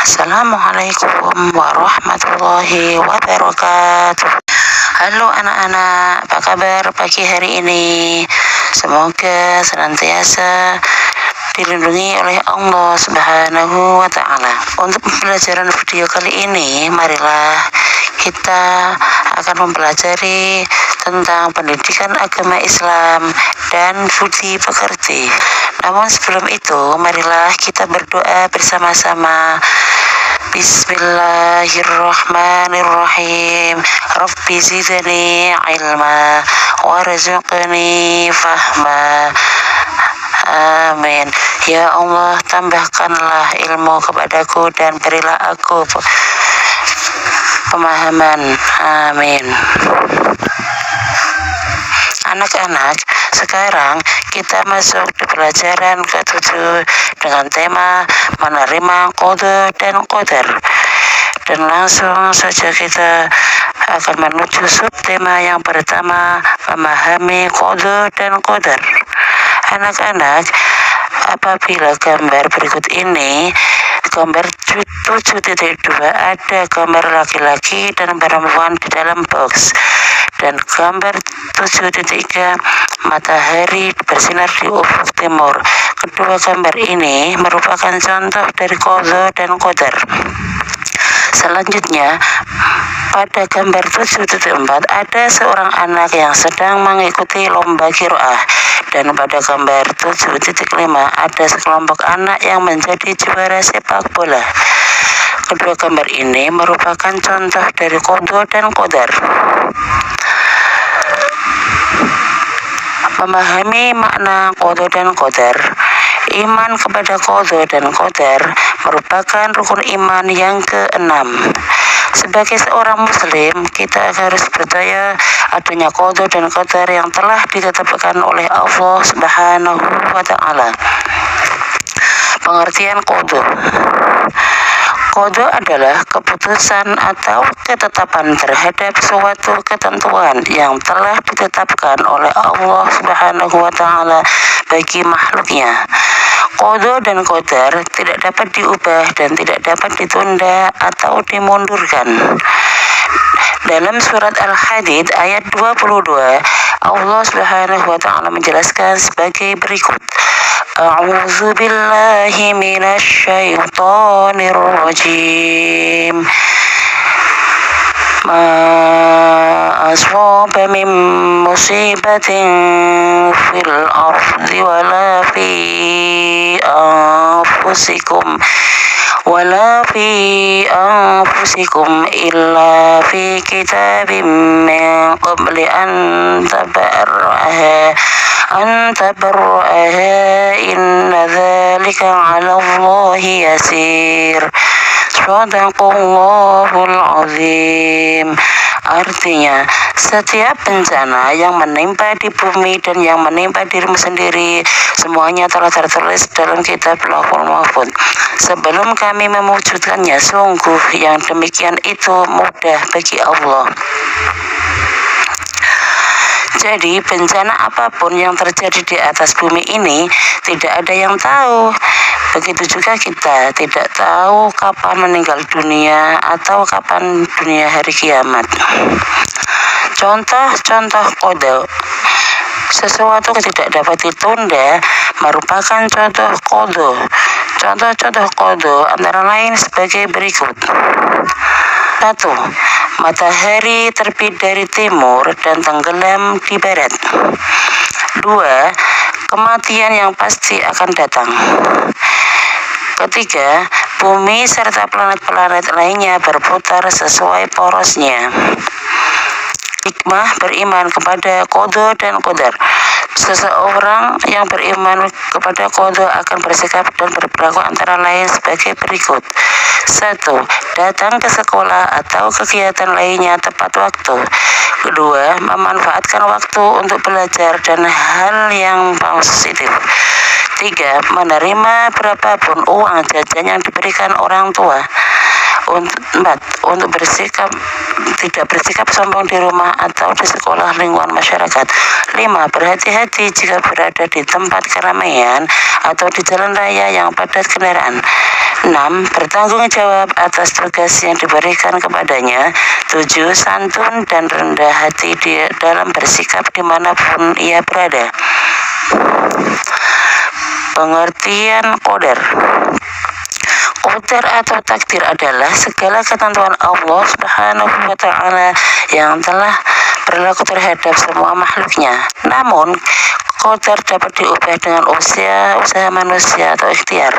Assalamualaikum warahmatullahi wabarakatuh. Halo anak-anak, apa kabar pagi hari ini? Semoga senantiasa dilindungi oleh Allah Subhanahu wa Ta'ala. Untuk pembelajaran video kali ini, marilah kita akan mempelajari tentang pendidikan agama Islam dan budi pekerti. Namun sebelum itu, marilah kita berdoa bersama-sama. Bismillahirrahmanirrahim. Rabbi zidni ilma warzuqni fahma. Amin. Ya Allah, tambahkanlah ilmu kepadaku dan berilah aku pemahaman. Amin. Anak-anak, sekarang kita masuk di pelajaran ke-7 dengan tema menerima qada dan qadar. Dan langsung saja kita akan menuju subtema yang pertama, memahami qada dan qadar. Anak-anak, apabila gambar berikut ini, gambar 7.2 ada gambar laki-laki dan perempuan di dalam box. Dan gambar 7.3 matahari bersinar di ufuk timur. Kedua gambar ini merupakan contoh dari qada dan qadar. Selanjutnya, pada gambar 7.4 ada seorang anak yang sedang mengikuti lomba qiraah. Dan pada gambar 7.5 ada sekelompok anak yang menjadi juara sepak bola. Kedua gambar ini merupakan contoh dari qada dan qadar. Memahami makna qada dan qadar. Iman kepada qada dan qadar merupakan rukun iman yang ke-6. Sebagai seorang muslim, kita harus percaya adanya qada dan qadar yang telah ditetapkan oleh Allah Subhanahu wa Ta'ala. Pengertian qada. Qada adalah keputusan atau ketetapan terhadap suatu ketentuan yang telah ditetapkan oleh Allah Subhanahu wa Ta'ala bagi makhluknya. Qada dan qadar tidak dapat diubah dan tidak dapat ditunda atau dimundurkan. Dalam surat Al-Hadid ayat 22, Allah Subhanahu wa Ta'ala menjelaskan sebagai berikut. A'udzu billahi minasy syaithanir rajim. Ma aswaba min musibatin fil ardi wala fi anfusikum illa fi kitabim min qabli an tabarra'aha inna dzalika 'ala Allahi yasir. Shadaqallahul azim. Artinya, setiap bencana yang menimpa di bumi dan yang menimpa dirimu sendiri, semuanya telah tertulis dalam kitab Lauhul Mahfuz. Sebelum kami mewujudkannya, sungguh yang demikian itu mudah bagi Allah. Jadi bencana apapun yang terjadi di atas bumi ini tidak ada yang tahu. Begitu juga kita tidak tahu kapan meninggal dunia atau kapan dunia hari kiamat. Contoh-contoh qada. Sesuatu tidak dapat ditunda merupakan contoh qada. Contoh-contoh qada antara lain sebagai berikut. 1. Matahari terbit dari timur dan tenggelam di barat. 2. Kematian yang pasti akan datang. 3. Bumi serta planet-planet lainnya berputar sesuai porosnya. Hikmah beriman kepada qada dan qadar. Seseorang yang beriman kepada qada akan bersikap dan berperilaku antara lain sebagai berikut. 1. Datang ke sekolah atau kegiatan lainnya tepat waktu. 2. Memanfaatkan waktu untuk belajar dan hal yang positif. 3. Menerima berapapun uang jajan yang diberikan orang tua. 4. Untuk tidak bersikap sombong di rumah atau di sekolah lingkungan masyarakat. 5. Berhati-hati jika berada di tempat keramaian atau di jalan raya yang padat kendaraan. 6. Bertanggung jawab atas tugas yang diberikan kepadanya. 7. Santun dan rendah hati dalam bersikap dimanapun ia berada. Pengertian qadar. Qadar atau takdir adalah segala ketentuan Allah Subhanahu wa Ta'ala yang telah berlaku terhadap semua makhluknya. Namun, qadar dapat diubah dengan usaha manusia atau ikhtiar.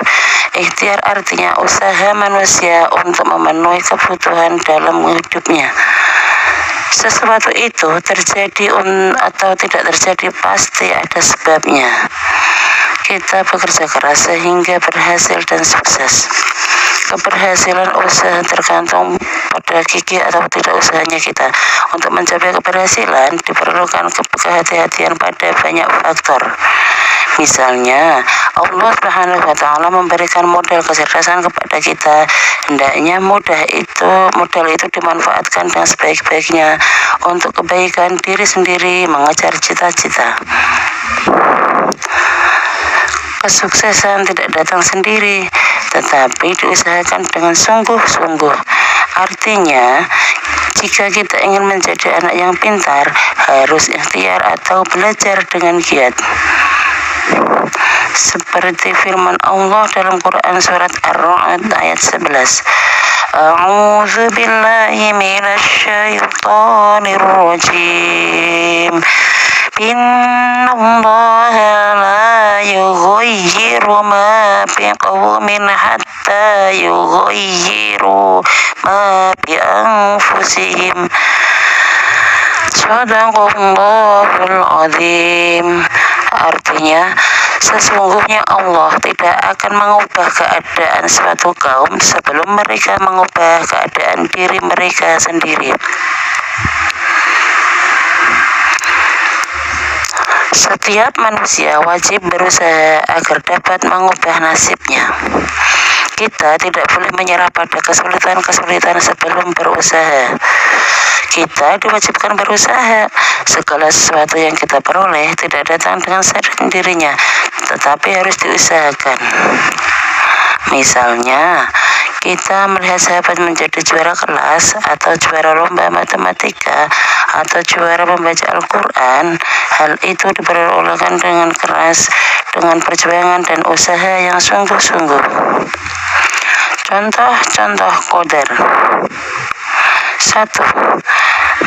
Ikhtiar artinya usaha manusia untuk memenuhi kebutuhan dalam hidupnya. Sesuatu itu terjadi atau tidak terjadi pasti ada sebabnya. Kita bekerja keras sehingga berhasil dan sukses. Keberhasilan usaha tergantung pada gigih atau tidak usahanya kita. Untuk mencapai keberhasilan diperlukan kehati-hatian pada banyak faktor. Misalnya, Allah Subhanahu wa Ta'ala memberikan modal kecerdasan kepada kita. Hendaknya modal itu dimanfaatkan dengan sebaik-baiknya untuk kebaikan diri sendiri, mengejar cita-cita. Kesuksesan tidak datang sendiri, tetapi diusahakan dengan sungguh-sungguh. Artinya, jika kita ingin menjadi anak yang pintar, harus ikhtiar atau belajar dengan giat. Seperti firman Allah dalam Quran surat Ar-Ra'd ayat 11. A'udzu billahi minasyaitonir rajim. Innallaha la yughayyiru ma biqaumin hatta yughayyiru ma bi anfusihim. Shadaqallahul azim. Artinya, sesungguhnya Allah tidak akan mengubah keadaan suatu kaum sebelum mereka mengubah keadaan diri mereka sendiri. Setiap manusia wajib berusaha agar dapat mengubah nasibnya. Kita tidak boleh menyerah pada kesulitan-kesulitan sebelum berusaha. Kita diwajibkan berusaha. Segala sesuatu yang kita peroleh tidak datang dengan sendirinya, tetapi harus diusahakan. Misalnya, kita melihat sahabat menjadi juara kelas atau juara lomba matematika atau juara membaca Al-Quran. Hal itu diperolehkan dengan keras, dengan perjuangan dan usaha yang sungguh-sungguh. Contoh-contoh qadar. 1.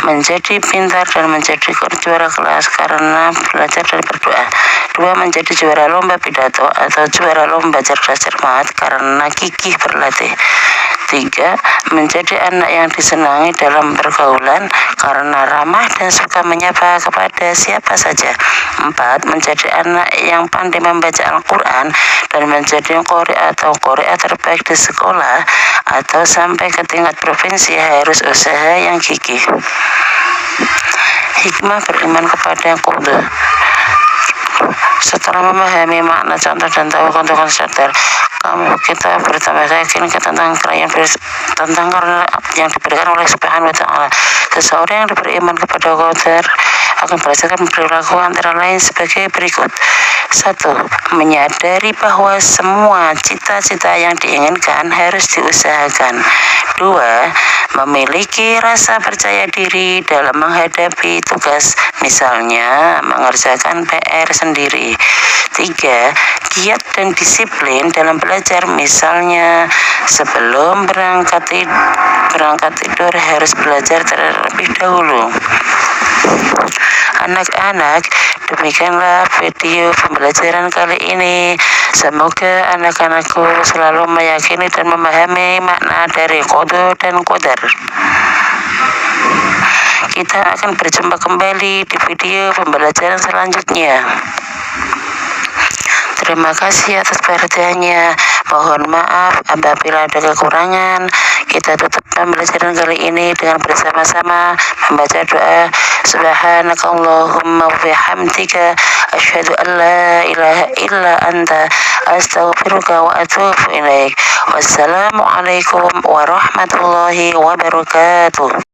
Menjadi pintar dan menjadi juara kelas karena belajar dan berdoa. 2. Menjadi juara lomba pidato atau juara lomba cerdas cermat karena gigih berlatih. 3. Menjadi anak yang disenangi dalam pergaulan karena ramah dan suka menyapa kepada siapa saja. 4. Menjadi anak yang pandai membaca Al-Quran dan menjadi qori atau qori'ah terbaik di sekolah atau sampai ke tingkat provinsi harus usaha yang gigih. Hikmah beriman kepada qada. Setelah memahami makna contoh dan tahu konsekuensi kita bertambah yakin tentang karena yang diberikan oleh Subhanahu wa Ta'ala. Seseorang yang beriman kepada qadar akan berdasarkan perilaku antara lain sebagai berikut. 1. Menyadari bahwa semua cita-cita yang diinginkan harus diusahakan. 2. Memiliki rasa percaya diri dalam menghadapi tugas, misalnya mengerjakan PR sendiri. 3. Giat dan disiplin dalam belajar, misalnya sebelum berangkat tidur harus belajar terlebih dahulu. Anak-anak, demikianlah video pembelajaran kali ini. Semoga anak-anakku selalu meyakini dan memahami makna dari qada dan qadar. Kita akan berjumpa kembali di video pembelajaran selanjutnya. Terima kasih atas perhatiannya. Mohon maaf apabila ada kekurangan. Kita tutup pembelajaran kali ini dengan bersama-sama membaca doa. Subhanakallahumma wa bihamdika asyhadu an la ilaha illa anta astaghfiruka wa atubu ilaik. Wassalamualaikum warahmatullahi wabarakatuh.